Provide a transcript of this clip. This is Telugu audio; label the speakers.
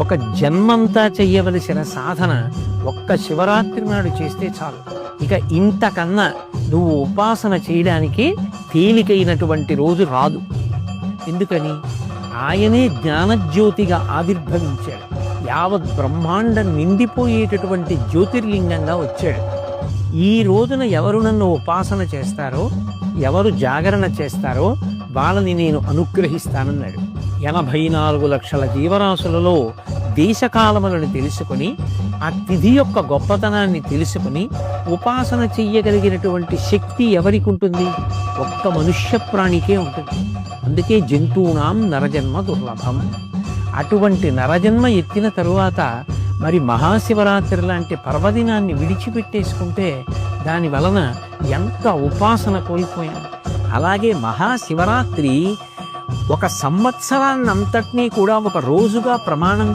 Speaker 1: ఒక జన్మంతా చెయ్యవలసిన సాధన ఒక్క శివరాత్రి నాడు చేస్తే చాలు. ఇక ఇంతకన్నా నువ్వు ఉపాసన చేయడానికి తేలికైనటువంటి రోజు రాదు. ఎందుకని? ఆయనే జ్ఞానజ్యోతిగా ఆవిర్భవించాడు. యావత్ బ్రహ్మాండం నిండిపోయేటటువంటి జ్యోతిర్లింగంగా వచ్చాడు. ఈ రోజున ఎవరు నన్ను ఉపాసన చేస్తారో, ఎవరు జాగరణ చేస్తారో వాళ్ళని నేను అనుగ్రహిస్తానన్నాడు. 84 లక్షల జీవరాశులలో దేశకాలములను తెలుసుకొని, ఆ తిథి యొక్క గొప్పతనాన్ని తెలుసుకుని ఉపాసన చెయ్యగలిగినటువంటి శక్తి ఎవరికి ఉంటుంది? ఒక్క మనుష్య ప్రాణికే ఉంటుంది. అందుకే జంతువునాం నరజన్మ దుర్లభం. అటువంటి నరజన్మ ఎత్తిన తరువాత మరి మహాశివరాత్రి లాంటి పర్వదినాన్ని విడిచిపెట్టేసుకుంటే దాని వలన ఎంత ఉపాసన కోల్పోయాం. అలాగే మహాశివరాత్రి ఒక సంవత్సరాన్నంతటినీ కూడా ఒక రోజుగా ప్రమాణం